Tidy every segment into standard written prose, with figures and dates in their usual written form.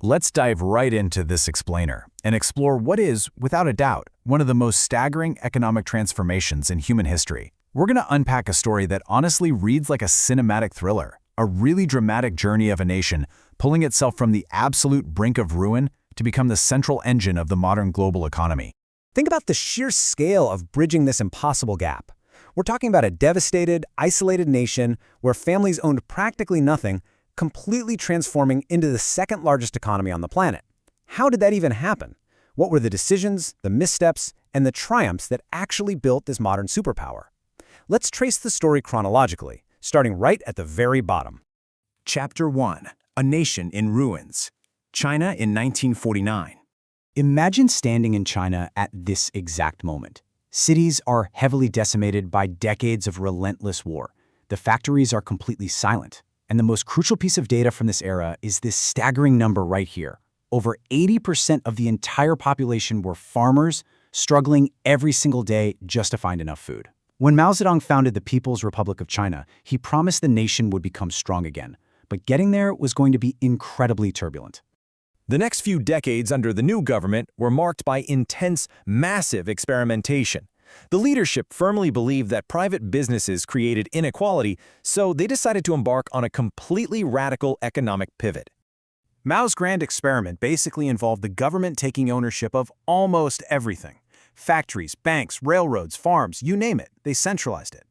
Let's dive right into this explainer and explore what is, without a doubt, one of the most staggering economic transformations in human history. We're going to unpack a story that honestly reads like a cinematic thriller, a really dramatic journey of a nation pulling itself from the absolute brink of ruin to become the central engine of the modern global economy. Think about the sheer scale of bridging this impossible gap. We're talking about a devastated, isolated nation where families owned practically nothing, completely transforming into the second largest economy on the planet. How did that even happen? What were the decisions, the missteps, and the triumphs that actually built this modern superpower? Let's trace the story chronologically, starting right at the very bottom. Chapter 1. A Nation in Ruins. China in 1949. Imagine standing in China at this exact moment. Cities are heavily decimated by decades of relentless war. The factories are completely silent. And the most crucial piece of data from this era is this staggering number right here. Over 80% of the entire population were farmers, struggling every single day just to find enough food. When Mao Zedong founded the People's Republic of China, he promised the nation would become strong again. But getting there was going to be incredibly turbulent. The next few decades under the new government were marked by intense, massive experimentation. The leadership firmly believed that private businesses created inequality, so they decided to embark on a completely radical economic pivot. Mao's grand experiment basically involved the government taking ownership of almost everything. Factories, banks, railroads, farms, you name it, they centralized it.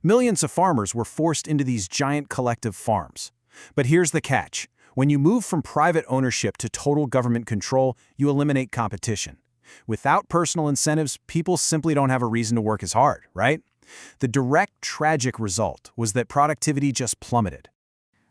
Millions of farmers were forced into these giant collective farms. But here's the catch. When you move from private ownership to total government control, you eliminate competition. Without personal incentives, people simply don't have a reason to work as hard, right? The direct, tragic result was that productivity just plummeted.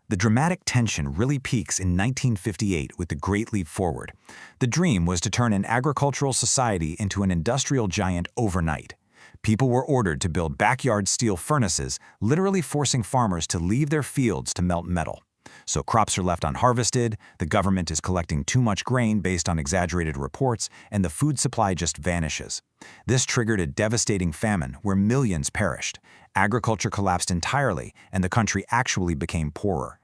The dramatic tension really peaks in 1958 with the Great Leap Forward. The dream was to turn an agricultural society into an industrial giant overnight. People were ordered to build backyard steel furnaces, literally forcing farmers to leave their fields to melt metal. So crops are left unharvested, the government is collecting too much grain based on exaggerated reports, and the food supply just vanishes. This triggered a devastating famine where millions perished. Agriculture collapsed entirely, and the country actually became poorer.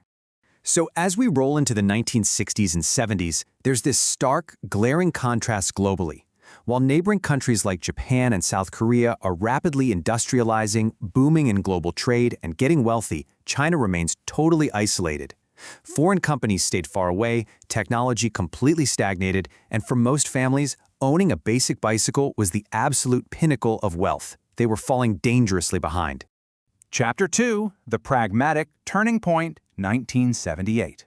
So as we roll into the 1960s and 70s, there's this stark, glaring contrast globally. While neighboring countries like Japan and South Korea are rapidly industrializing, booming in global trade, and getting wealthy, China remains totally isolated. Foreign companies stayed far away, technology completely stagnated, and for most families, owning a basic bicycle was the absolute pinnacle of wealth. They were falling dangerously behind. Chapter 2, The Pragmatic Turning Point, 1978.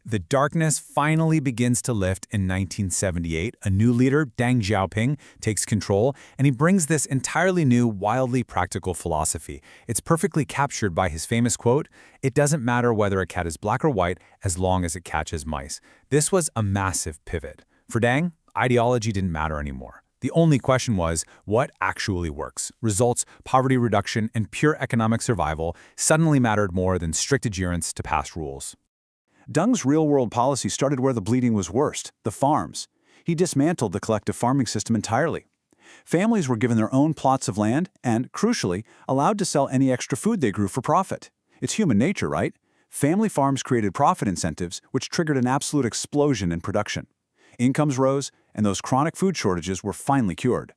The darkness finally begins to lift in 1978. A new leader, Deng Xiaoping, takes control, and he brings this entirely new, wildly practical philosophy. It's perfectly captured by his famous quote, "It doesn't matter whether a cat is black or white as long as it catches mice." This was a massive pivot. For Deng, ideology didn't matter anymore. The only question was, what actually works? Results, poverty reduction, and pure economic survival suddenly mattered more than strict adherence to past rules. Deng's real-world policy started where the bleeding was worst, the farms. He dismantled the collective farming system entirely. Families were given their own plots of land and, crucially, allowed to sell any extra food they grew for profit. It's human nature, right? Family farms created profit incentives, which triggered an absolute explosion in production. Incomes rose, and those chronic food shortages were finally cured.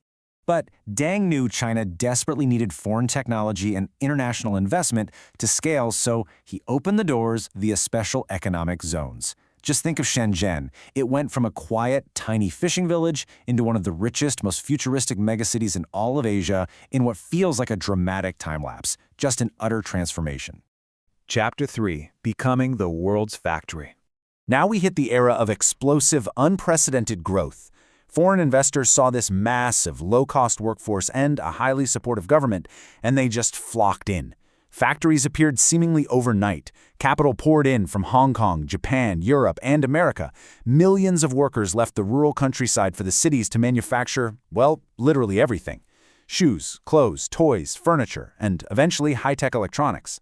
But Deng knew China desperately needed foreign technology and international investment to scale, so he opened the doors via special economic zones. Just think of Shenzhen. It went from a quiet, tiny fishing village into one of the richest, most futuristic megacities in all of Asia in what feels like a dramatic time-lapse, just an utter transformation. Chapter 3, Becoming the World's Factory. Now we hit the era of explosive, unprecedented growth. Foreign investors saw this massive, low-cost workforce and a highly supportive government, and they just flocked in. Factories appeared seemingly overnight. Capital poured in from Hong Kong, Japan, Europe, and America. Millions of workers left the rural countryside for the cities to manufacture, well, literally everything. Shoes, clothes, toys, furniture, and eventually high-tech electronics.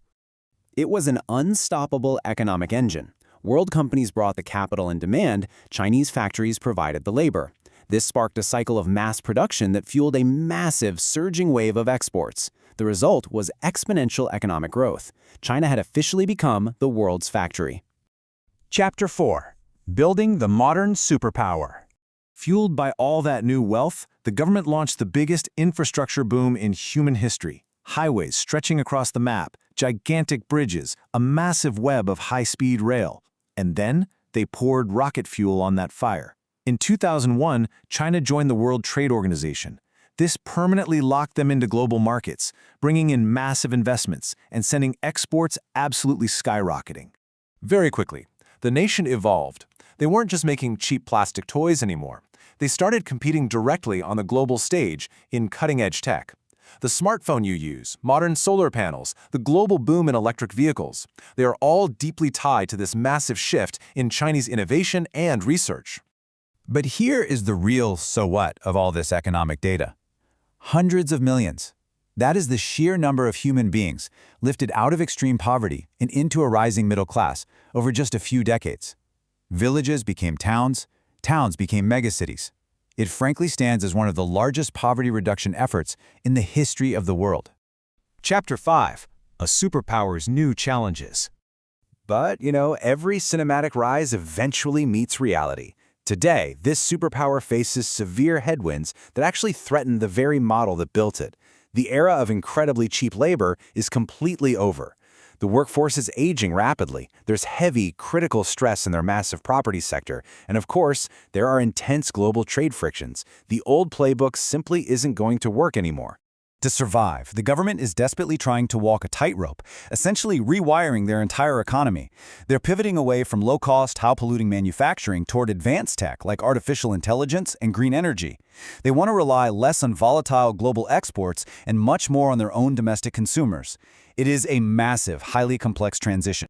It was an unstoppable economic engine. World companies brought the capital and demand, Chinese factories provided the labor. This sparked a cycle of mass production that fueled a massive, surging wave of exports. The result was exponential economic growth. China had officially become the world's factory. Chapter 4. Building the modern superpower. Fueled by all that new wealth, the government launched the biggest infrastructure boom in human history. Highways stretching across the map, gigantic bridges, a massive web of high-speed rail. And then they poured rocket fuel on that fire. In 2001, China joined the World Trade Organization. This permanently locked them into global markets, bringing in massive investments and sending exports absolutely skyrocketing. Very quickly, the nation evolved. They weren't just making cheap plastic toys anymore. They started competing directly on the global stage in cutting-edge tech. The smartphone you use, modern solar panels, the global boom in electric vehicles, they are all deeply tied to this massive shift in Chinese innovation and research. But here is the real so what of all this economic data. Hundreds of millions. That is the sheer number of human beings lifted out of extreme poverty and into a rising middle class over just a few decades. Villages became towns, towns became megacities. It frankly stands as one of the largest poverty reduction efforts in the history of the world. Chapter 5. A Superpower's New Challenges. But, every cinematic rise eventually meets reality. Today, this superpower faces severe headwinds that actually threaten the very model that built it. The era of incredibly cheap labor is completely over. The workforce is aging rapidly. There's heavy, critical stress in their massive property sector. And of course, there are intense global trade frictions. The old playbook simply isn't going to work anymore. To survive, the government is desperately trying to walk a tightrope, essentially rewiring their entire economy. They're pivoting away from low-cost, high-polluting manufacturing toward advanced tech like artificial intelligence and green energy. They want to rely less on volatile global exports and much more on their own domestic consumers. It is a massive, highly complex transition.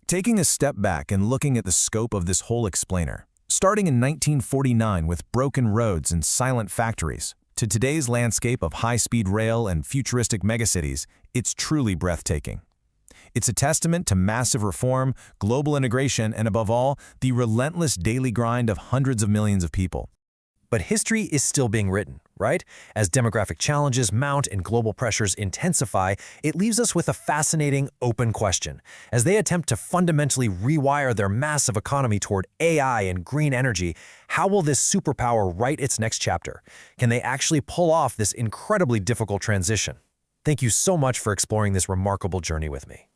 Taking a step back and looking at the scope of this whole explainer, starting in 1949 with broken roads and silent factories, to today's landscape of high-speed rail and futuristic megacities, it's truly breathtaking. It's a testament to massive reform, global integration, and above all, the relentless daily grind of hundreds of millions of people. But history is still being written, right? As demographic challenges mount and global pressures intensify, it leaves us with a fascinating, open question. As they attempt to fundamentally rewire their massive economy toward AI and green energy, how will this superpower write its next chapter? Can they actually pull off this incredibly difficult transition? Thank you so much for exploring this remarkable journey with me.